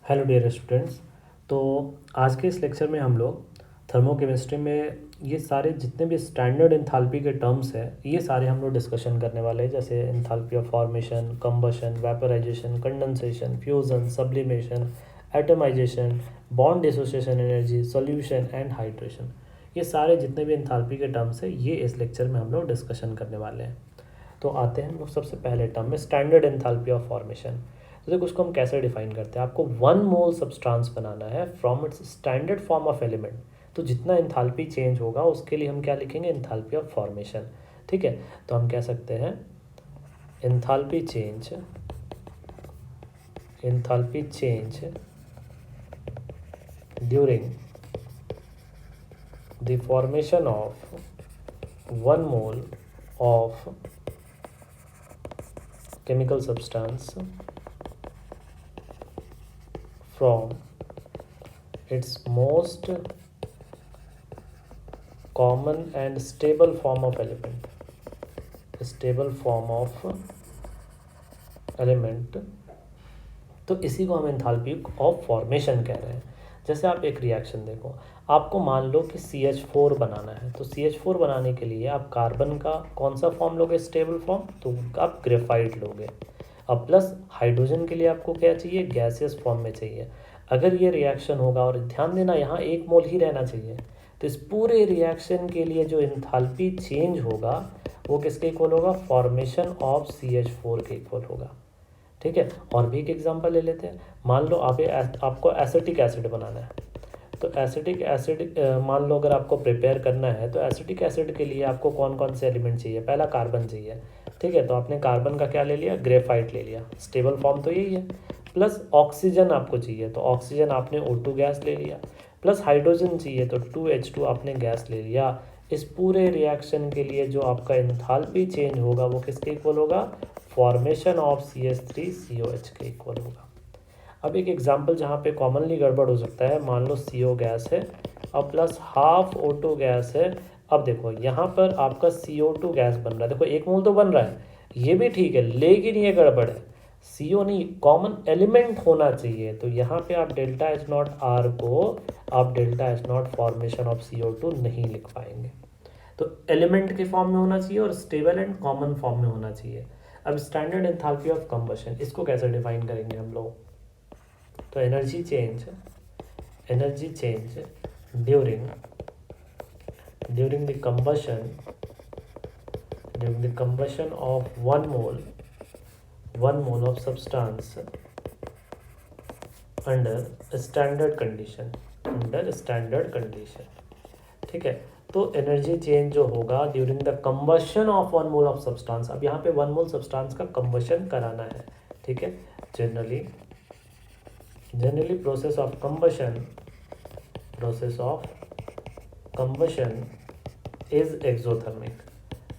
Hello dear students. तो आज के इस लेक्चर में हम लोग थर्मोकेमिस्ट्री में ये सारे जितने भी स्टैंडर्ड एंथैल्पी के टर्म्स हैं ये सारे हम लोग डिस्कशन करने वाले हैं, जैसे enthalpy of formation, combustion, vaporisation, condensation, fusion, sublimation, atomisation, bond dissociation energy, solution and hydration. ये सारे जितने भी एंथैल्पी के टर्म्स हैं ये इस लेक्चर में हम लोग डिस्कशन करने वाले हैं। तो आते हैं हम लोग सबसे पहले टर्म में, स्टैंडर्ड एंथैल्पी ऑफ फॉर्मेशन। तो देखो उसको हम कैसे डिफाइन करते हैं। आपको 1 मोल सब्सटेंस बनाना है from its standard form of element, तो जितना एंथैल्पी चेंज होगा उसके लिए हम क्या लिखेंगे, एंथैल्पी ऑफ फॉर्मेशन। ठीक है, तो हम कह सकते हैं enthalpy change, enthalpy change during the formation of 1 mole of chemical substance from its most common and stable form of element, stable form of element। तो इसी को हम एंथैल्पी ऑफ फॉर्मेशन कह रहे हैं। जैसे आप एक रिएक्शन देखो, आपको मान लो कि CH4 बनाना है, तो CH4 बनाने के लिए आप कार्बन का कौन सा फॉर्म लोगे, स्टेबल फॉर्म, तो आप ग्रेफाइट लोगे। अब प्लस हाइड्रोजन के लिए आपको क्या चाहिए, गैसियस फॉर्म में चाहिए। अगर ये रिएक्शन होगा, और ध्यान देना यहाँ 1 मोल ही रहना चाहिए, तो इस पूरे रिएक्शन के लिए जो एंथैल्पी चेंज होगा वो किसके इक्वल होगा, फॉर्मेशन ऑफ CH4 के इक्वल होगा। ठीक है, और भी एक एग्जांपल ले लेते हैं। मान लो आपको एसिटिक एसिड बनाना है, तो एसिटिक एसिड मान लो अगर आपको प्रिपेयर करना है, तो एसिटिक एसिड के लिए आपको कौन कौन से एलिमेंट चाहिए, पहला कार्बन चाहिए। ठीक है, तो आपने कार्बन का क्या ले लिया, ग्रेफाइट ले लिया, स्टेबल फॉर्म तो यही है। प्लस ऑक्सीजन आपको चाहिए, तो ऑक्सीजन आपने O2 गैस ले लिया। प्लस हाइड्रोजन चाहिए, तो 2H2 आपने गैस ले लिया। इस पूरे रिएक्शन के लिए जो आपका एंथैल्पी चेंज होगा वो किसके इक्वल होगा, फॉर्मेशन ऑफ CH3COH के इक्वल होगा। अब एक एग्जांपल जहाँ पे कॉमनली गड़बड़ हो सकता है, मान लो CO गैस है, अब प्लस हाफ O2 गैस है। अब देखो यहाँ पर आपका CO2 गैस बन रहा है, देखो 1 मोल तो बन रहा है, ये भी ठीक है, लेकिन ये गड़बड़ है, CO नहीं, कॉमन एलिमेंट होना चाहिए। तो यहाँ पे आप डेल्टा H नॉट R को आप delta H not formation of CO2 नहीं लिख पाएंगे। तो एलिमेंट के फॉर्म में होना चाहिए और स्टेबल एंड कॉमन फॉर्म में होना चाहिए। अब स्टैंडर्ड एंथैल्पी ऑफ कंबशन, इसको कैसे डिफाइन करेंगे हम लोग, तो energy change during during the combustion of 1 mole of substance under standard condition. ठीक है, तो एनर्जी चेंज जो होगा during the combustion of 1 mole of substance, अब यहाँ पे 1 मोल सब्सटेंस का कंबशन कराना है। ठीक है, generally process of combustion is exothermic.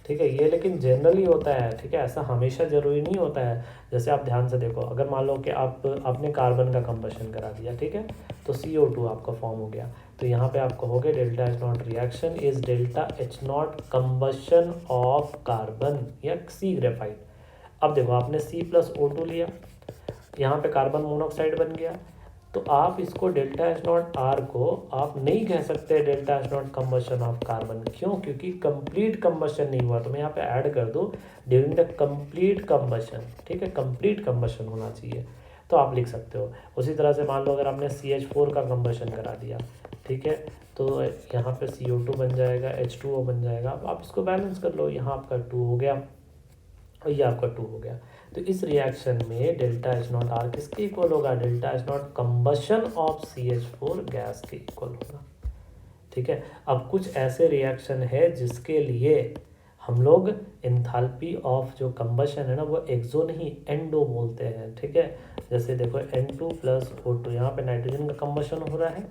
ठीक है, ये लेकिन जनरली होता है। ठीक है, ऐसा हमेशा जरूरी नहीं होता है। जैसे आप ध्यान से देखो, अगर मान लो कि आपने कार्बन का कंबशन करा दिया, ठीक है, तो CO2 आपका फॉर्म हो गया, तो यहाँ पे आप कहोगे delta H not reaction is delta H not combustion of carbon या C ग्रेफाइट। अब देखो आपने C+O2 लिया, यहाँ पे कार्बन मोनोऑक्साइड बन गया, तो आप इसको डेल्टा H नॉट R को आप नहीं कह सकते delta H not combustion of carbon. क्यों, क्योंकि कंप्लीट कंबशन नहीं हुआ। तो मैं यहाँ पे ऐड कर दूँ ड्यूरिंग द कंप्लीट कंबशन। ठीक है, कंप्लीट कंबशन होना चाहिए, तो आप लिख सकते हो। उसी तरह से मान लो अगर आपने CH4 का कंबशन करा दिया, ठीक है, तो यहाँ पे CO2 बन जाएगा, H2O बन जाएगा। अब आप इसको बैलेंस कर लो, यहाँ आपका 2 हो गया और ये आपका 2 हो गया। तो इस रिएक्शन में डेल्टा H नॉट R किसके इक्वल होगा, delta H not combustion of CH4 gas के इक्वल होगा। ठीक है, अब कुछ ऐसे रिएक्शन है जिसके लिए हम लोग एंथैल्पी ऑफ जो कंबशन है ना वो एक्सो नहीं एंडो बोलते हैं। ठीक है, जैसे देखो N2+O2, यहाँ पे नाइट्रोजन का कंबशन हो रहा है,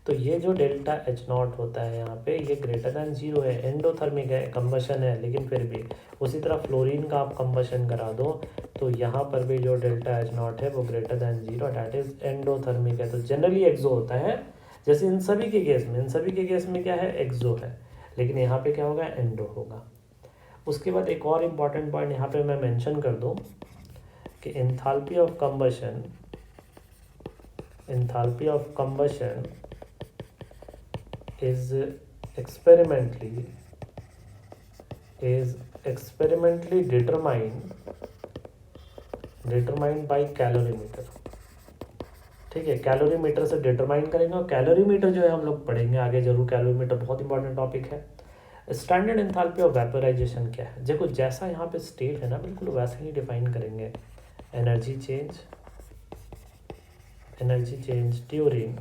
तो ये जो डेल्टा H नॉट होता है यहाँ पे ये ग्रेटर दैन 0 है, एंडोथर्मिक है, कंबशन है, लेकिन फिर भी उसी तरह फ्लोरीन का आप कंबशन करा दो तो यहाँ पर भी जो डेल्टा H नॉट है वो greater than 0, that is endothermic है। तो जनरली एक्सो होता है, जैसे इन सभी के केस में क्या है, एक्सो है, लेकिन यहाँ पे क्या होगा, एंडो होगा। उसके बाद एक और इम्पॉर्टेंट पॉइंट यहाँ पे मैं मेंशन कर दूँ कि enthalpy of combustion enthalpy of combustion is experimentally determined by calorimeter. ठीक है, कैलोरीमीटर से डिटरमाइन करेंगे, और कैलोरीमीटर जो है हम लोग पढ़ेंगे आगे जरूर। कैलोरीमीटर बहुत इंपॉर्टेंट टॉपिक है। स्टैंडर्ड एंथैल्पी ऑफ वेपोराइजेशन क्या है? देखो जैसा यहाँ पे स्टेट है ना, बिल्कुल वैसे ही डिफाइन करेंगे। Energy change during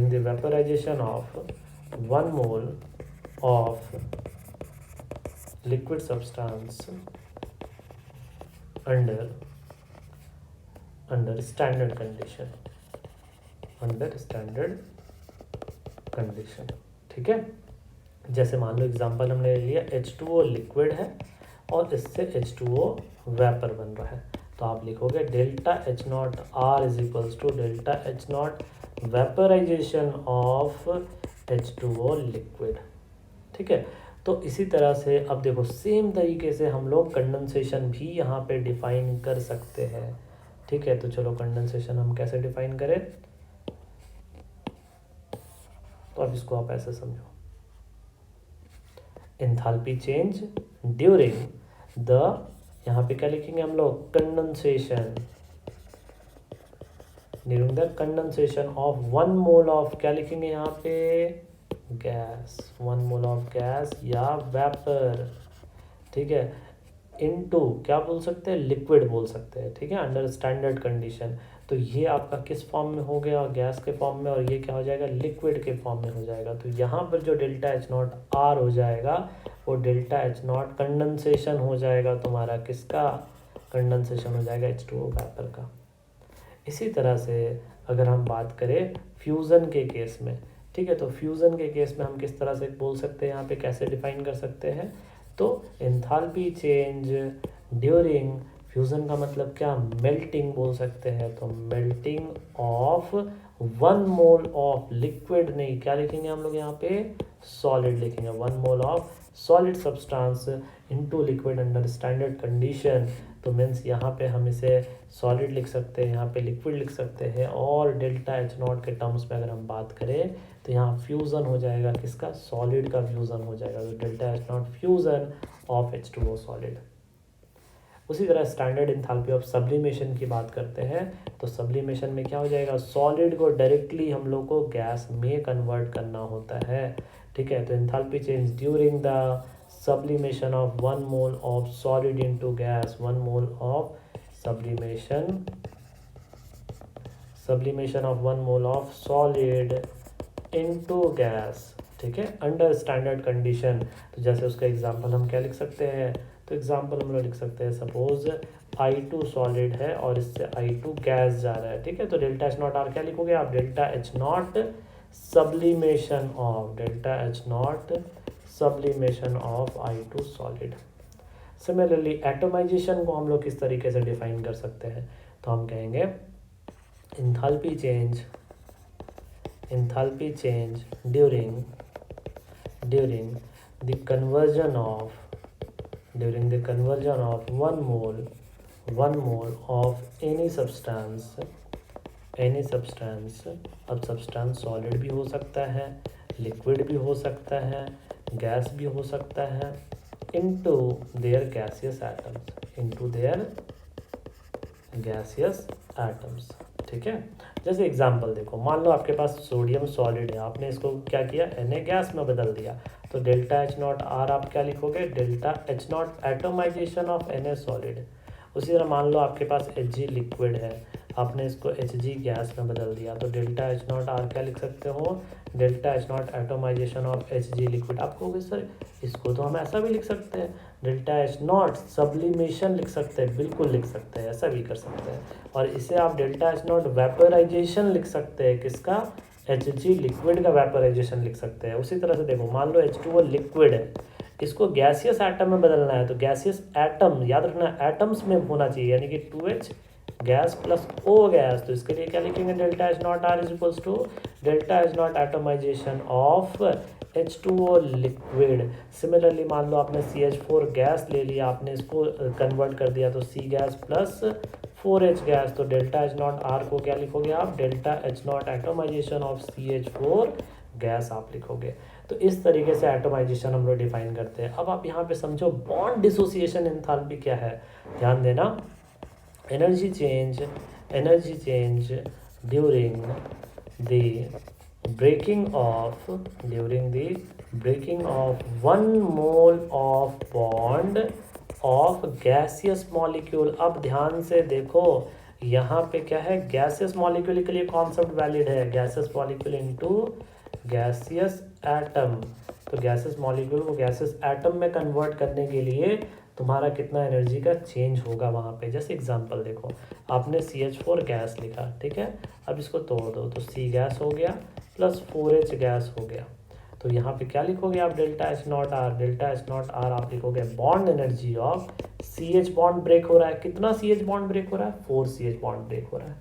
the vaporisation of 1 mole of liquid substance under standard condition। ठीक है, जैसे मान लो एग्जांपल हमने ले लिया H2O लिक्विड है और इससे H2O वेपर बन रहा है, तो आप लिखोगे delta H nought R is equals to delta H nought vaporisation of H2O liquid. ठीक है, तो इसी तरह से अब देखो सेम तरीके से हम लोग कंडेंसेशन भी यहाँ पे डिफाइन कर सकते हैं। ठीक है, तो चलो कंडेंसेशन हम कैसे डिफाइन करें, तो अब इसको आप ऐसे समझो। एंथैल्पी चेंज ड्यूरिंग द, यहाँ पे क्या लिखेंगे हम लोग, condensation, during the condensation of 1 mole of, क्या लिखेंगे यहाँ पे, गैस, 1 मोल ऑफ गैस या वेपर। ठीक है, इनटू क्या बोल सकते हैं, लिक्विड बोल सकते हैं। ठीक है, अंडर स्टैंडर्ड कंडीशन। तो ये आपका किस फॉर्म में हो गया, गैस के फॉर्म में, और ये क्या हो जाएगा, लिक्विड के फॉर्म में हो जाएगा। तो यहाँ पर जो डेल्टा H नॉट R हो जाएगा वो डेल्टा H नॉट कंडेंसेशन हो जाएगा तुम्हारा, किसका, कंडेंसेशन हो जाएगा H2O वेपर का। इसी तरह से अगर हम बात करें फ्यूज़न के केस में, ठीक है, तो फ्यूज़न के केस में हम किस तरह से बोल सकते हैं, यहाँ पे कैसे डिफाइन कर सकते हैं, तो एंथैल्पी चेंज ड्यूरिंग, फ्यूज़न का मतलब क्या, मेल्टिंग बोल सकते हैं। तो melting of 1 mole of liquid, नहीं क्या लिखेंगे हम लोग यहाँ पे, सॉलिड लिखेंगे। 1 mole of solid substance into liquid under standard condition. तो मीन्स यहाँ पे हम इसे सॉलिड लिख सकते हैं, यहाँ पे लिक्विड लिख सकते हैं, और डेल्टा H नॉट के टर्म्स में अगर हम बात करें तो यहाँ फ्यूज़न हो जाएगा, किसका, सॉलिड का फ्यूज़न हो जाएगा। तो delta H not fusion of H2O solid. उसी तरह स्टैंडर्ड एंथैल्पी ऑफ सब्लिमेशन की बात करते हैं, तो सब्लिमेशन में क्या हो जाएगा, सॉलिड को डायरेक्टली हम लोग को गैस में कन्वर्ट करना होता है। ठीक है, तो enthalpy change during the sublimation of 1 mole of solid into gas, 1 mole of sublimation of 1 mole of solid into gas। ठीक है, अंडर स्टैंडर्ड कंडीशन। तो जैसे उसका एग्जांपल हम क्या लिख सकते हैं, तो एग्जांपल हम लोग लिख सकते हैं, सपोज I2 सॉलिड है और इससे I2 गैस जा रहा है। ठीक है, तो डेल्टा H नॉट R क्या लिखोगे आप, delta H not sublimation of, delta H not sublimation of I2 solid. Similarly atomisation को हम लोग किस तरीके से डिफाइन कर सकते हैं, तो हम कहेंगे enthalpy change during the conversion of 1 mole of any substance. अब सब्सटेंस सॉलिड भी हो सकता है, लिक्विड भी हो सकता है, गैस भी हो सकता है, इनटू देयर गैसियस एटम्स। ठीक है, जैसे एग्जांपल देखो, मान लो आपके पास सोडियम सॉलिड है, आपने इसको क्या किया, Na गैस में बदल दिया, तो डेल्टा H नॉट R आप क्या लिखोगे, delta H nought atomisation of Na solid. उसी तरह मान लो आपके पास Hg लिक्विड है, आपने इसको Hg गैस में बदल दिया, तो डेल्टा H नॉट R क्या लिख सकते हो, delta H nought atomisation of Hg liquid. आप कहोगे सर इसको तो हम ऐसा भी लिख सकते हैं, डेल्टा H नॉट सब्लिमेशन लिख सकते हैं, बिल्कुल लिख सकते हैं, ऐसा भी कर सकते हैं। और इसे आप डेल्टा H नॉट वेपराइजेशन लिख सकते हैं, किसका, Hg लिक्विड का वेपराइजेशन लिख सकते हैं। उसी तरह से देखो, मान लो H2O लिक्विड है, इसको गैसियस एटम में बदलना है, तो गैसियस एटम याद रखना एटम्स में होना चाहिए, यानी कि 2H gas plus O gas. तो इसके लिए क्या लिखेंगे, delta H nought R is equals to delta H nought atomisation of H2O liquid, similarly मान लो आपने CH4 गैस ले लिया, आपने इसको कन्वर्ट कर दिया तो C gas plus 4H gas, तो डेल्टा H नॉट R को क्या लिखोगे आप, delta H nought atomisation of CH4 gas आप लिखोगे। तो इस तरीके से एटोमाइजेशन हम लोग डिफाइन करते हैं। अब आप यहाँ पे समझो बॉन्ड डिसोसिएशन एंथैल्पी क्या है, ध्यान देना। Energy change during the breaking of one mole of bond of gaseous molecule। अब ध्यान से देखो यहाँ पे क्या है, गैसियस मॉलिक्यूल के लिए कॉन्सेप्ट वैलिड है, gaseous molecule into gaseous atom. तो गैसियस मॉलिक्यूल को गैसियस एटम में कन्वर्ट करने के लिए तुम्हारा कितना एनर्जी का चेंज होगा वहाँ पे। जैसे एग्जांपल देखो, आपने CH4 गैस लिखा, ठीक है, अब इसको तोड़ दो तो C गैस हो गया प्लस 4H गैस हो गया। तो यहाँ पे क्या लिखोगे आप, डेल्टा H नॉट आर आप लिखोगे bond energy of CH bond break हो रहा है, कितना CH बॉन्ड ब्रेक हो रहा है, 4CH बॉन्ड ब्रेक हो रहा है,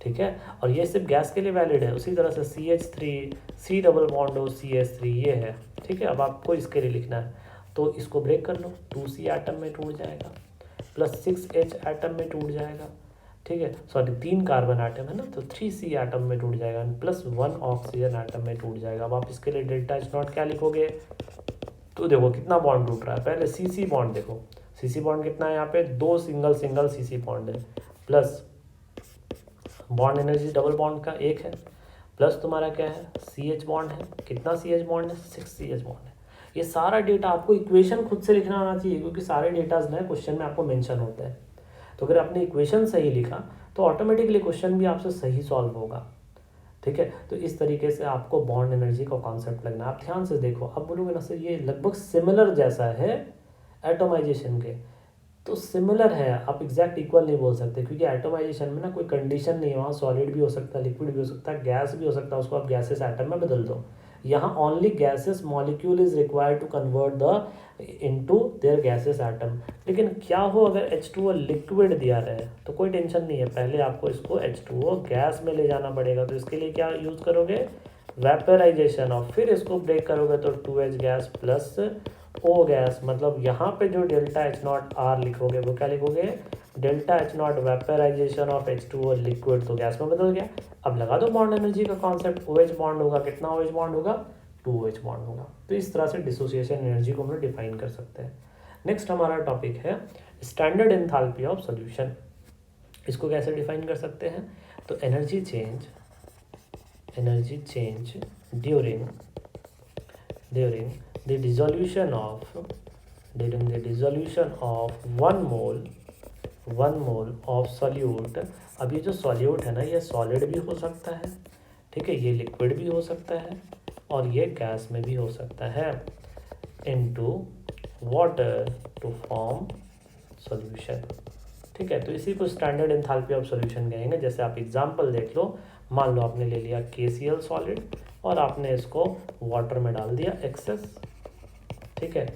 ठीक है। और ये सिर्फ गैस के लिए वैलिड है। उसी तरह से CH3 C डबल बॉन्ड हो CH3 ये है, ठीक है। अब आपको इसके लिए लिखना है तो इसको ब्रेक कर लो, 2C एटम में टूट जाएगा प्लस 6H एटम में टूट जाएगा, ठीक है, सॉरी 3 कार्बन एटम है ना, तो 3C एटम में टूट जाएगा प्लस 1 ऑक्सीजन एटम में टूट जाएगा। अब आप इसके लिए डेल्टा H नॉट क्या लिखोगे, तो देखो कितना बॉन्ड टूट रहा है, पहले CC बॉन्ड देखो, CC बॉन्ड कितना है यहाँ पे, 2 सिंगल CC बॉन्ड है, plus bond energy double bond का 1 है, प्लस तुम्हारा क्या है CH बॉन्ड है, कितना CH बॉन्ड है, 6CH बॉन्ड है। ये सारा डेटा आपको इक्वेशन खुद से लिखना आना चाहिए, क्योंकि सारे डेटाज नए क्वेश्चन में आपको मेंशन होते हैं। तो अगर आपने इक्वेशन सही लिखा तो ऑटोमेटिकली क्वेश्चन भी आपसे सही सॉल्व होगा, ठीक है। तो इस तरीके से आपको बॉन्ड एनर्जी का कॉन्सेप्ट लगना। आप ध्यान से देखो, अब बोलोगे ना सर ये लगभग सिमिलर जैसा है एटोमाइजेशन के, तो सिमिलर है, आप एग्जैक्ट इक्वल नहीं बोल सकते, क्योंकि एटोमाइजेशन में ना कोई कंडीशन नहीं है, वहाँ सॉलिड भी हो सकता है, लिक्विड भी हो सकता है, गैस भी हो सकता है, उसको आप गैसेस एटम में बदल दो। यहाँ only gases molecule is required to convert the into their gases atom. लेकिन क्या हो अगर H2O लिक्विड दिया रहे तो कोई टेंशन नहीं है, पहले आपको इसको H2O गैस में ले जाना पड़ेगा। तो इसके लिए क्या यूज़ करोगे, वेपराइजेशन, और फिर इसको ब्रेक करोगे तो 2H gas plus O gas, मतलब यहाँ पे जो डेल्टा H नॉट R लिखोगे वो क्या लिखोगे, delta H nought vaporisation of H2O liquid, तो गैस में बदल गया। अब लगा दो बॉन्ड एनर्जी का कॉन्सेप्ट, OH बॉन्ड होगा, कितना OH बॉन्ड होगा, 2H बॉन्ड होगा। तो इस तरह से डिसोसिएशन एनर्जी को हम लोग डिफाइन कर सकते हैं। नेक्स्ट हमारा टॉपिक है स्टैंडर्ड एंथैल्पी ऑफ सॉल्यूशन। इसको कैसे डिफाइन कर सकते हैं, तो energy change during the dissolution of 1 mole of solute। अब ये जो सॉल्यूट है ना, ये सॉलिड भी हो सकता है, ठीक है, ये लिक्विड भी हो सकता है और ये गैस में भी हो सकता है, into water to form solution, ठीक है। तो इसी को स्टैंडर्ड एंथैल्पी ऑफ सॉल्यूशन कहेंगे। जैसे आप एग्जांपल देख लो, मान लो आपने ले लिया KCl सॉलिड और आपने इसको वाटर में डाल दिया एक्सेस, ठीक है,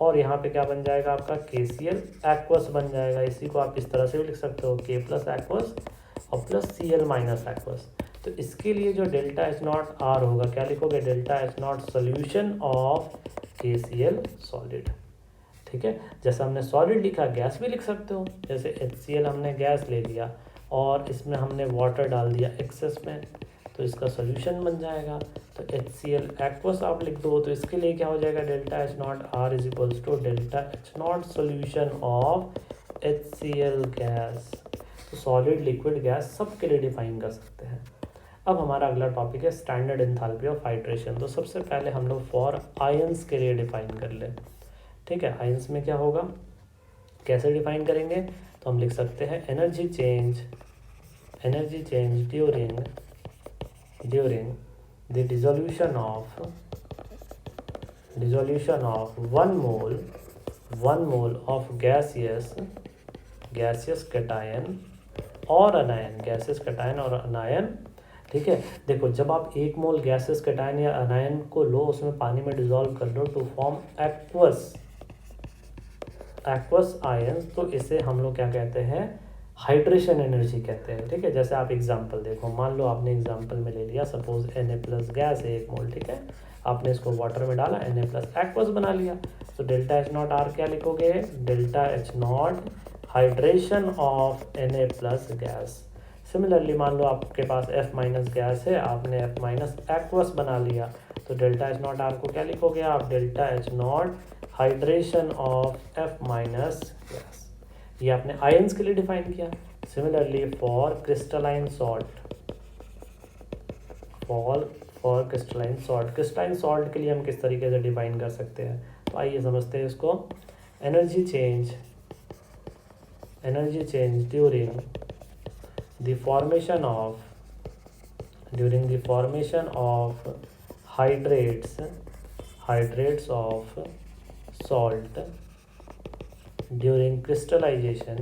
और यहाँ पे क्या बन जाएगा आपका KCl एक्वस बन जाएगा। इसी को आप इस तरह से भी लिख सकते हो, K प्लस एक्वस और प्लस Cl माइनस एक्वस। तो इसके लिए जो डेल्टा H नॉट R होगा, क्या लिखोगे, delta H nought solution of KCl solid, ठीक है। जैसे हमने सॉलिड लिखा, गैस भी लिख सकते हो, जैसे HCl हमने गैस ले लिया और इसमें हमने वाटर डाल दिया एक्सेस में, तो इसका सोल्यूशन बन जाएगा। तो HCl एक्वस आप लिख दो, तो इसके लिए क्या हो जाएगा, delta H nought R is equals to delta H nought solution of HCl gas. तो सॉलिड, लिक्विड, गैस सब के लिए डिफाइन कर सकते हैं। अब हमारा अगला टॉपिक है स्टैंडर्ड एंथैल्पी ऑफ हाइड्रेशन। तो सबसे पहले हम लोग फॉर आयंस के लिए डिफाइन कर ले, ठीक है। आयंस में क्या होगा, कैसे डिफाइन करेंगे, तो हम लिख सकते हैं energy change during the dissolution of 1 mole of gaseous cation और अनायन, गैसियस कैटायन और अनायन, ठीक है। देखो जब आप 1 मोल गैसियस कैटायन या अनायन को लो, उसमें पानी में डिसॉल्व कर लो टू फॉर्म एक्वस आयन, तो इसे हम लोग क्या कहते हैं, हाइड्रेशन एनर्जी कहते हैं, ठीक है। जैसे आप एग्जांपल देखो, मान लो आपने एग्जांपल में ले लिया, सपोज Na प्लस गैस है 1 मोल, ठीक है, आपने इसको वाटर में डाला, Na प्लस एक्वस बना लिया। तो डेल्टा एच नॉट आर क्या लिखोगे, delta H nought hydration of Na plus gas. Similarly मान लो आपके पास F माइनस गैस है, आपने F माइनस एक्वस बना लिया, तो डेल्टा एच नॉट आर को क्या लिखोगे आप, delta H nought hydration of F minus gas. ये आपने आयंस के लिए डिफाइन किया। Similarly for crystalline salt, for crystalline salt, crystalline salt के लिए हम किस तरीके से डिफाइन कर सकते हैं, तो आइए समझते हैं इसको। Energy change during the formation of hydrates of salt during crystallization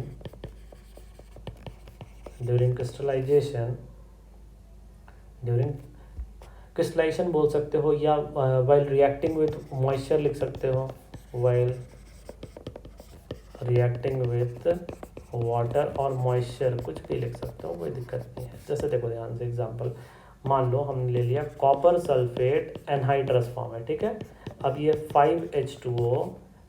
बोल सकते हो, या while reacting with moisture लिख सकते हो, while reacting with वाटर और मॉइस्चर, कुछ भी लिख सकते हो, कोई दिक्कत नहीं है। जैसे देखो ध्यान से एग्जांपल, मान लो हमने ले लिया कॉपर सल्फेट एनहाइड्रस फॉर्म है, ठीक है। अब ये 5H2O,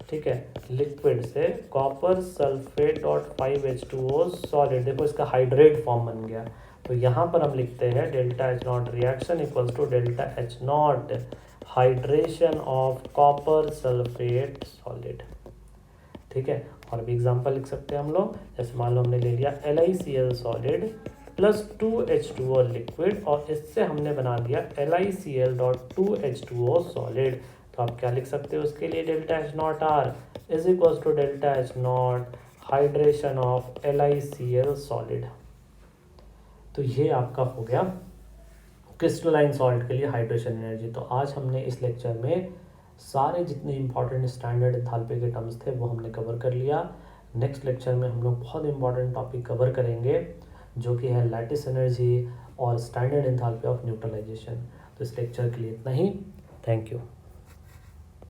ठीक है, लिक्विड से कॉपर सल्फेट और 5H2O सॉलिड, देखो इसका हाइड्रेट फॉर्म बन गया। तो यहाँ पर हम लिखते हैं delta H nought reaction equals to delta H nought hydration of copper sulphate solid, ठीक है। और भी एग्जांपल लिख सकते हैं हम लोग, जैसे मान लो हमने ले लिया LiCl solid plus 2H2O liquid, और इससे हमने बना दिया LiCl.2H2O सॉलिड। तो आप क्या लिख सकते हो उसके लिए, delta H nought R is equal to delta H nought hydration of LiCl solid. तो ये आपका हो गया क्रिस्टलाइन सॉल्ट के लिए हाइड्रेशन एनर्जी। तो आज हमने इस लेक्चर में सारे जितने इंपॉर्टेंट स्टैंडर्ड एंथैल्पी के टर्म्स थे वो हमने कवर कर लिया। नेक्स्ट लेक्चर में हम लोग बहुत इंपॉर्टेंट टॉपिक कवर करेंगे जो कि है लैटिस एनर्जी और स्टैंडर्ड एंथैल्पी ऑफ न्यूट्रलाइजेशन। तो इस लेक्चर के लिए इतना ही। Thank you.